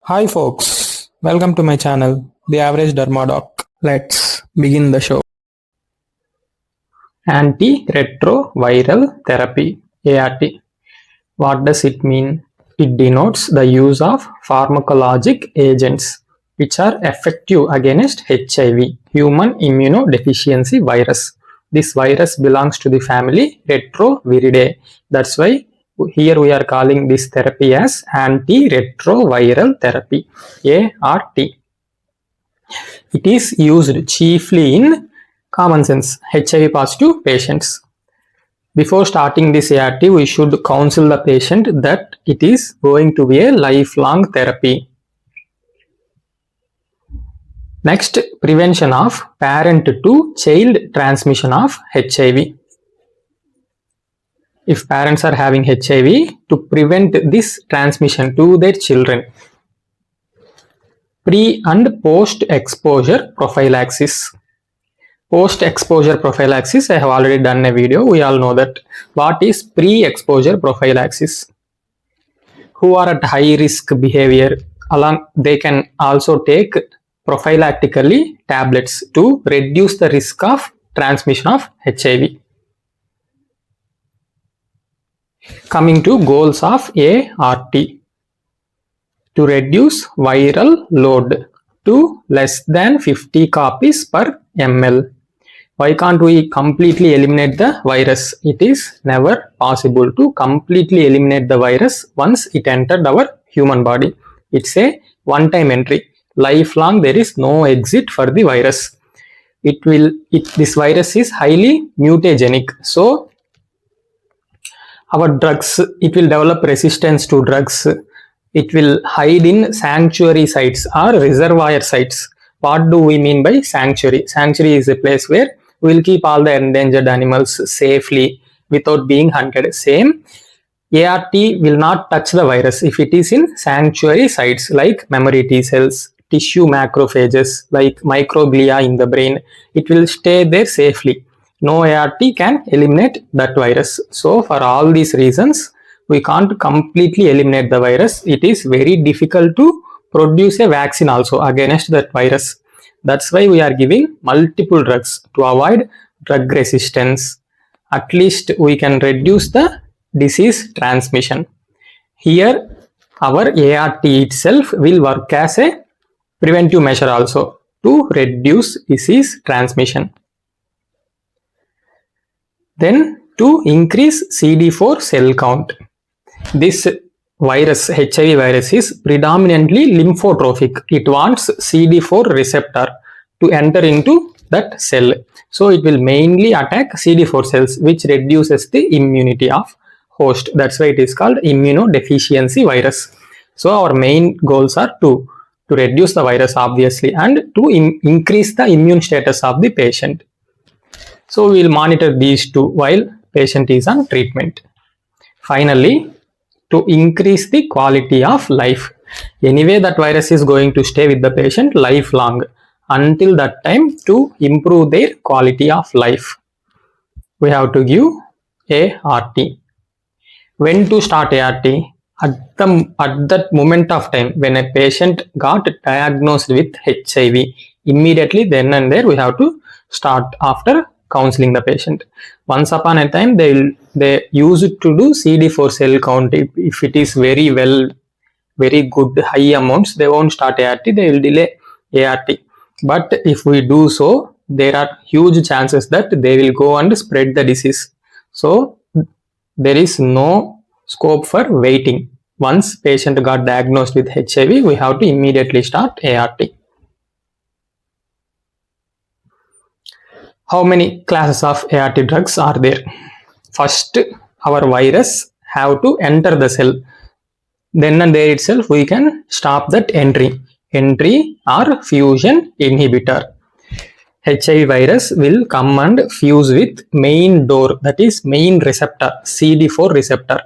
Hi folks, welcome to my channel, The Average Dermadoc. Let's begin the show. Antiretroviral therapy, ART. What does it mean? It denotes the use of pharmacologic agents which are effective against HIV, human immunodeficiency virus. This virus belongs to the family Retroviridae. That's why here we are calling this therapy as antiretroviral therapy, ART. It is used chiefly in common sense HIV positive patients. Before starting this ART, we should counsel the patient that it is going to be a lifelong therapy. Next, prevention of parent to child transmission of HIV. If parents are having HIV, to prevent this transmission to their children. Pre and post exposure prophylaxis. Post exposure prophylaxis, I have already done a video. We all know that. What is pre exposure prophylaxis? Who are at high risk behavior, they can also take prophylactically tablets to reduce the risk of transmission of HIV. Coming to goals of ART. To reduce viral load to less than 50 copies per ml. Why can't we completely eliminate the virus? It is never possible to completely eliminate the virus once it entered our human body. It's a one-time entry. Lifelong, there is no exit for the virus. This virus is highly mutagenic. So, our drugs, it will develop resistance to drugs. It will hide in sanctuary sites or reservoir sites. What do we mean by sanctuary? Sanctuary is a place where we will keep all the endangered animals safely without being hunted. Same, ART will not touch the virus if it is in sanctuary sites like memory T cells, tissue macrophages, like microglia in the brain. It will stay there safely. No ART can eliminate that virus. So for all these reasons, we can't completely eliminate the virus. It is very difficult to produce a vaccine also against that virus. That's why we are giving multiple drugs to avoid drug resistance. At least we can reduce the disease transmission. Here, our ART itself will work as a preventive measure also to reduce disease transmission. Then to increase CD4 cell count. This virus, HIV virus, is predominantly lymphotrophic. It wants CD4 receptor to enter into that cell. So it will mainly attack CD4 cells, which reduces the immunity of host. That's why it is called immunodeficiency virus. So our main goals are to reduce the virus obviously and to increase the immune status of the patient. So we will monitor these two while patient is on treatment. Finally, to increase the quality of life. Anyway, that virus is going to stay with the patient lifelong. Until that time, to improve their quality of life, we have to give ART. When to start ART? At that moment of time when a patient got diagnosed with HIV, immediately then and there we have to start after counseling the patient. Once upon a time, they used to do CD4 cell count. If it is very good, high amounts, they won't start ART, they will delay ART. But if we do so, there are huge chances that they will go and spread the disease. So there is no scope for waiting. Once patient got diagnosed with HIV, we have to immediately start ART. How many classes of ART drugs are there? First, our virus have to enter the cell. Then and there itself, we can stop that entry. Entry or fusion inhibitor. HIV virus will come and fuse with main door, that is main receptor, CD4 receptor.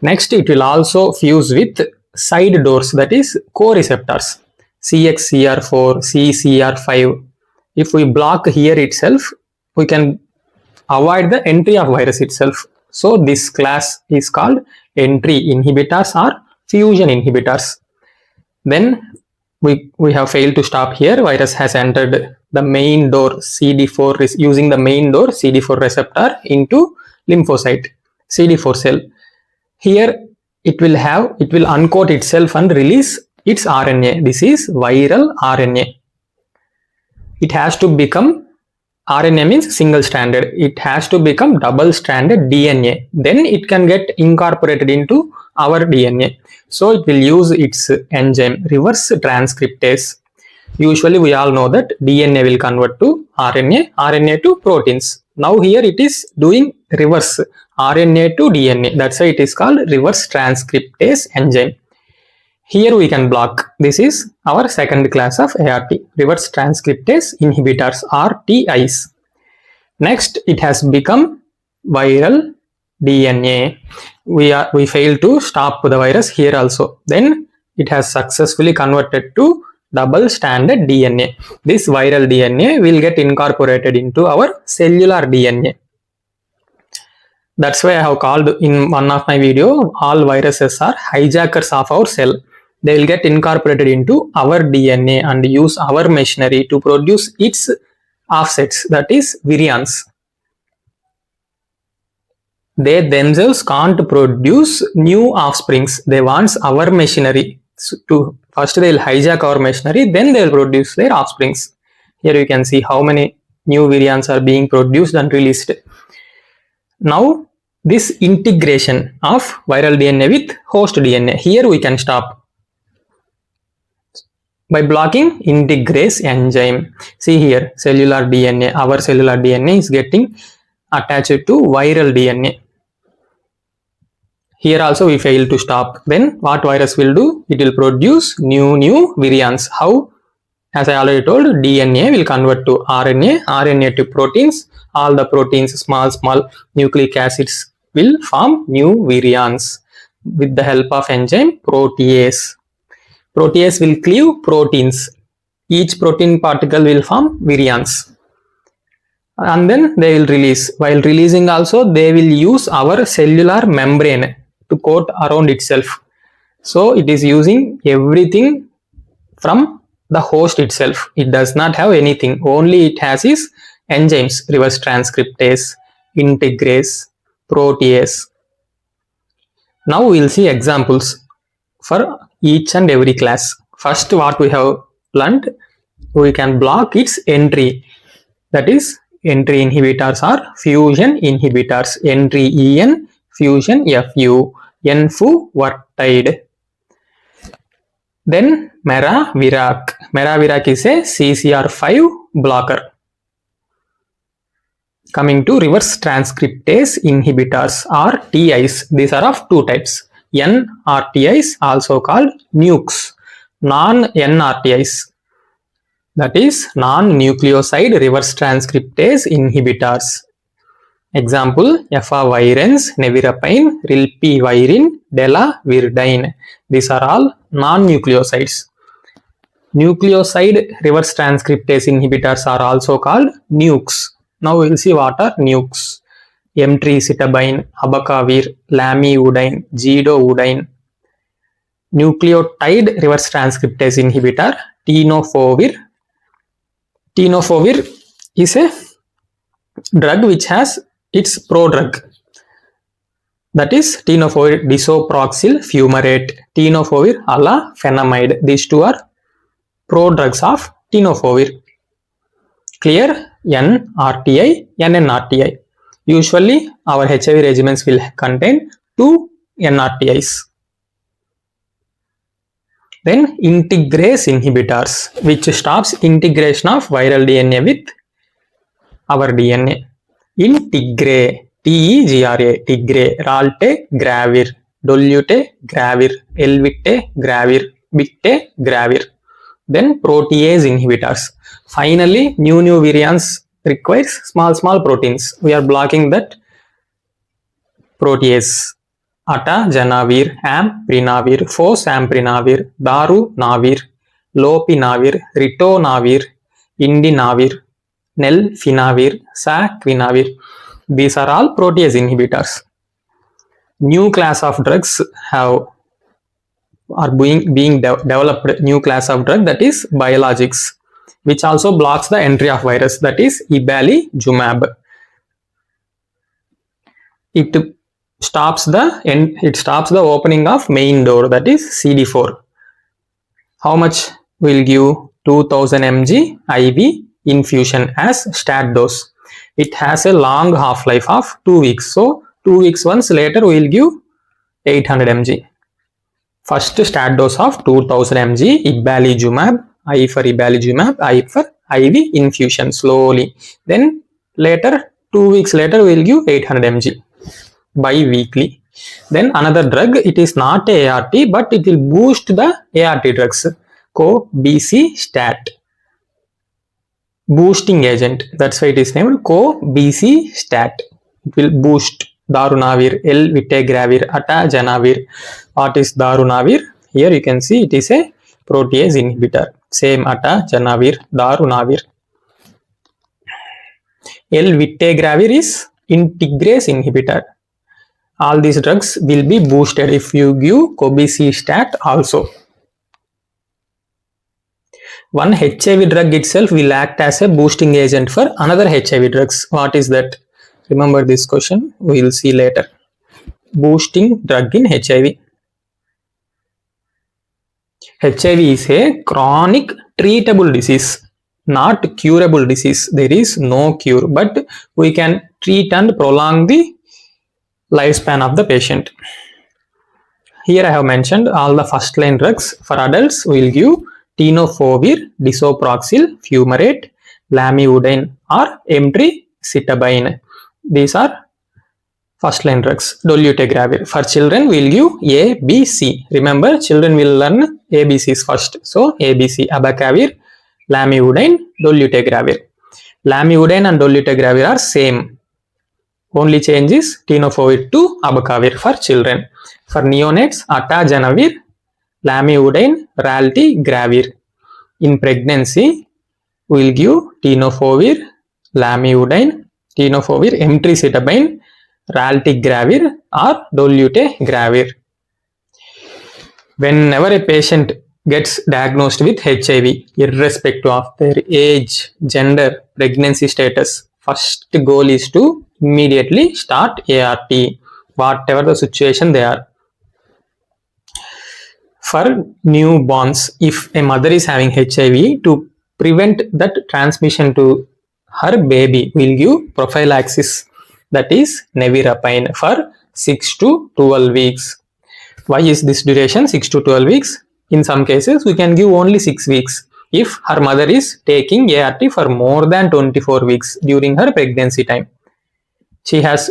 Next, it will also fuse with side doors, that is co-receptors, CXCR4, CCR5. If we block here itself, we can avoid the entry of virus itself. So this class is called entry inhibitors or fusion inhibitors. Then we have failed to stop here. Virus has entered the main door CD4 using the main door CD4 receptor into lymphocyte CD4 cell. Here it will uncoat itself and release its RNA. This is viral RNA. It has to become, RNA means single stranded, it has to become double stranded DNA. Then it can get incorporated into our DNA. So it will use its enzyme reverse transcriptase. Usually we all know that DNA will convert to RNA, RNA to proteins. Now here it is doing reverse, RNA to DNA. That's why it is called reverse transcriptase enzyme. Here we can block. This is our second class of ART, reverse transcriptase inhibitors, RTIs. Next, it has become viral DNA. We failed to stop the virus here also. Then it has successfully converted to double stranded DNA. This viral DNA will get incorporated into our cellular DNA. That's why I have called in one of my video, all viruses are hijackers of our cell. They will get incorporated into our DNA and use our machinery to produce its offsets, that is virions. They themselves can't produce new offsprings. They want our machinery. To first they will hijack our machinery, then they will produce their offsprings. Here you can see how many new virions are being produced and released. Now this integration of viral DNA with host DNA, here we can stop by blocking integrase enzyme. See here, cellular DNA, our cellular DNA is getting attached to viral DNA. Here also we fail to stop. Then what virus will do? It will produce new virions. How? As I already told, DNA will convert to RNA, RNA to proteins. All the proteins, small nucleic acids will form new virions with the help of enzyme protease. Protease will cleave proteins. Each protein particle will form virions. And then they will release. While releasing also, they will use our cellular membrane to coat around itself. So it is using everything from the host itself. It does not have anything. Only it has is enzymes, reverse transcriptase, integrase, protease. Now we will see examples for each and every class. First, what we have learned, we can block its entry. That is, entry inhibitors are fusion inhibitors. Entry En, fusion Fu, enfuvirtide. Then Meravirac. Meravirac is a CCR5 blocker. Coming to reverse transcriptase inhibitors, RTIs. These are of two types. NRTIs, also called nukes. Non-NRTIs, that is non-nucleoside reverse transcriptase inhibitors. Example, efavirenz, nevirapine, rilpivirine, delavirdine. These are all non-nucleosides. Nucleoside reverse transcriptase inhibitors are also called nukes. Now we will see what are nukes. Emtricitabine, abacavir, lamivudine, zidovudine. Nucleotide reverse transcriptase inhibitor, tenofovir. Tenofovir is a drug which has its prodrug. That is tenofovir disoproxyl fumarate, tenofovir alafenamide. These two are prodrugs of tenofovir. Clear? NRTI, NNRTI. Usually our HIV regimens will contain two NRTIs. Then integrase inhibitors, which stops integration of viral DNA with our DNA. Integre, TEGRA, Tigre, Ralte, Gravir, Dolute, Gravir, Elvite, Gravir, Bicte, Gravir. Then protease inhibitors. Finally, new virions requires small proteins. We are blocking that protease. Atajanavir, amprinavir, fosamprinavir, darunavir, lopinavir, ritonavir, indinavir, nelfinavir, saquinavir. These are all protease inhibitors. New class of drugs have are being developed new class of drug, that is biologics, which also blocks the entry of virus, that is ibalizumab. It stops the opening of main door, that is CD4. How much will give? 2000 mg IV infusion as stat dose. It has a long half-life of 2 weeks. So 2 weeks once, later we will give 800 mg. First stat dose of 2000 mg ibalizumab, I for ibalizumab, I for IV infusion slowly. Then later 2 weeks later we will give 800 mg bi-weekly. Then another drug, it is not a ART, but it will boost the ART drugs. Co-BC stat. Boosting agent. That's why it is named co-BC stat. It will boost darunavir, L-vitagravir, atajanavir. What is darunavir? Here you can see it is a protease inhibitor. Same atajanavir, darunavir. L-vitagravir is integrase inhibitor. All these drugs will be boosted if you give co-BC stat also. One HIV drug itself will act as a boosting agent for another HIV drugs. What is that? Remember this question, we will see later. Boosting drug in HIV. HIV is a chronic treatable disease, not curable disease. There is no cure, but we can treat and prolong the lifespan of the patient. Here I have mentioned all the first line drugs. For adults, we will give tenofovir, disoproxil, fumarate, lamivudine or emtricitabine. These are first line drugs. Dolutegravir. For children, we will give ABC. Remember, children will learn ABCs first. So ABC, abacavir, lamivudine, dolutegravir. Lamivudine and dolutegravir are same. Only change is tenofovir to abacavir for children. For neonates, atajanavir, lamivudine, raltegravir. In pregnancy, we will give tenofovir, lamivudine, tenofovir, emtricitabine, raltegravir or dolutegravir. Whenever a patient gets diagnosed with HIV, irrespective of their age, gender, pregnancy status, first goal is to immediately start ART, whatever the situation they are. For newborns, if a mother is having HIV, to prevent that transmission to her baby, we'll give prophylaxis, that is nevirapine, for 6 to 12 weeks. Why is this duration 6 to 12 weeks? In some cases, we can give only 6 weeks if her mother is taking ART for more than 24 weeks during her pregnancy time. She has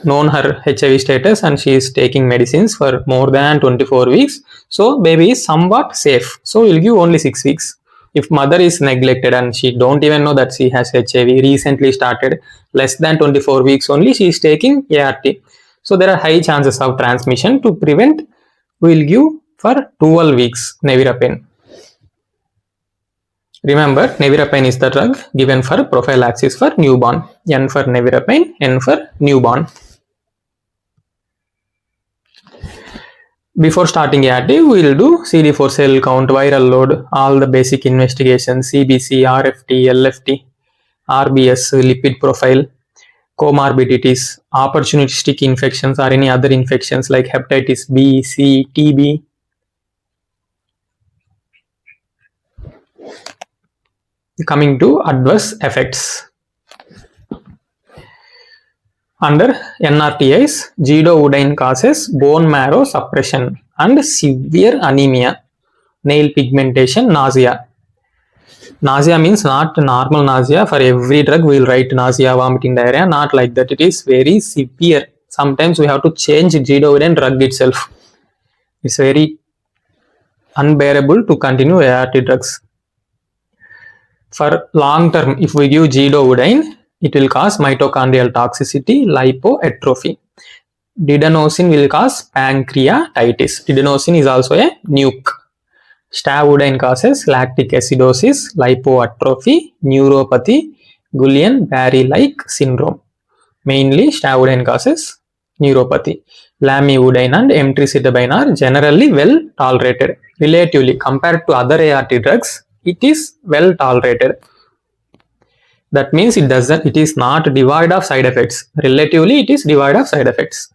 known her HIV status and she is taking medicines for more than 24 weeks. So baby is somewhat safe. So we'll give only 6 weeks. If mother is neglected and she don't even know that she has HIV, recently started, less than 24 weeks only, she is taking ART. So there are high chances of transmission. To prevent, we'll give for 12 weeks nevirapine. Remember, nevirapine is the drug given for prophylaxis for newborn. N for nevirapine, N for newborn. Before starting ART, we will do CD4 cell count, viral load, all the basic investigations, CBC, RFT, LFT, RBS, lipid profile, comorbidities, opportunistic infections or any other infections like hepatitis B, C, TB. Coming to adverse effects. Under NRTIs, zidovudine causes bone marrow suppression and severe anemia, nail pigmentation, nausea. Nausea means not normal nausea. For every drug, we will write nausea, vomiting, diarrhea. Not like that. It is very severe. Sometimes we have to change zidovudine drug itself. It's very unbearable to continue ART drugs. For long term, if we give zidovudine, it will cause mitochondrial toxicity, lipoatrophy. Didenosine will cause pancreatitis. Didenosine is also a nuke. Stavudine causes lactic acidosis, lipoatrophy, neuropathy, Guillain-Barré-like syndrome. Mainly, stavudine causes neuropathy. Lamivudine and emtricitabine are generally well tolerated. Relatively, compared to other ART drugs, it is well tolerated. That means it is not devoid of side effects. Relatively, it is devoid of side effects.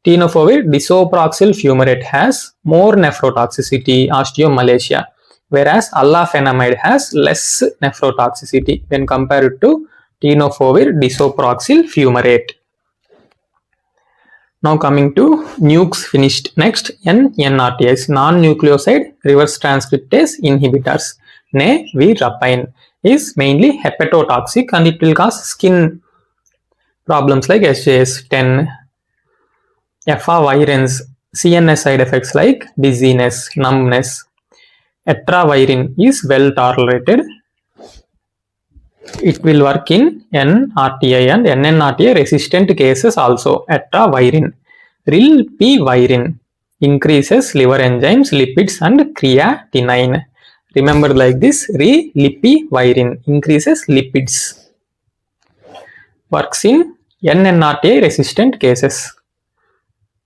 Tenofovir disoproxil fumarate has more nephrotoxicity, osteomalacia, whereas alafenamide has less nephrotoxicity when compared to tenofovir disoproxil fumarate. Now coming to nukes finished. Next, NRTIs, non-nucleoside reverse transcriptase inhibitors. Nevirapine is mainly hepatotoxic and it will cause skin problems like SJS10. Efavirenz, CNS side effects like dizziness, numbness. Etravirin is well tolerated. It will work in NRTI and NNRTI resistant cases also. Etravirin. Rilpivirine increases liver enzymes, lipids and creatinine. Remember like this, rilpivirine increases lipids. Works in NNRTI resistant cases.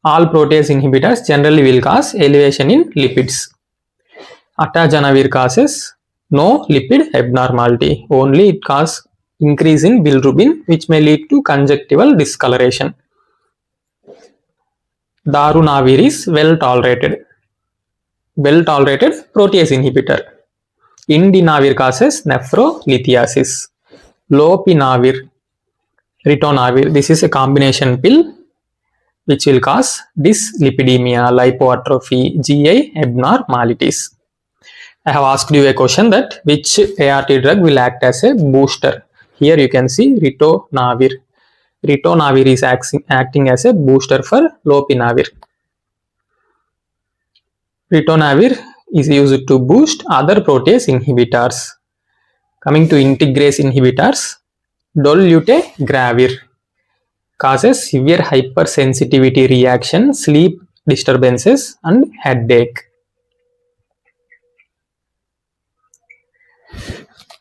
All protease inhibitors generally will cause elevation in lipids. Atazanavir causes no lipid abnormality, only it causes increase in bilirubin which may lead to conjunctival discoloration. Darunavir is well tolerated protease inhibitor. Indinavir causes nephrolithiasis. Lopinavir, ritonavir, this is a combination pill which will cause dyslipidemia, lipoatrophy, GI abnormalities. I have asked you a question that which ART drug will act as a booster. Here you can see ritonavir. Ritonavir is acting as a booster for lopinavir. Ritonavir is used to boost other protease inhibitors. Coming to integrase inhibitors, dolutegravir causes severe hypersensitivity reaction, sleep disturbances and headache.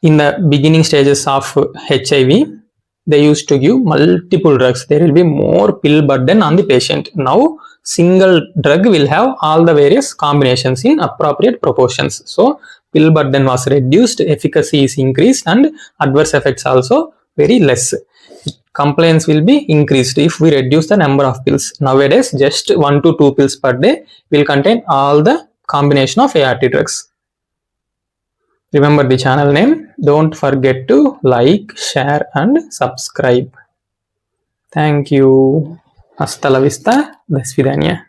In the beginning stages of HIV, they used to give multiple drugs. There will be more pill burden on the patient. Now, single drug will have all the various combinations in appropriate proportions. So, pill burden was reduced, efficacy is increased and adverse effects also very less. Compliance will be increased if we reduce the number of pills. Nowadays, just 1 to 2 pills per day will contain all the combination of ART drugs. Remember the channel name. Don't forget to like, share and subscribe. Thank you. Hasta la vista. До свидания.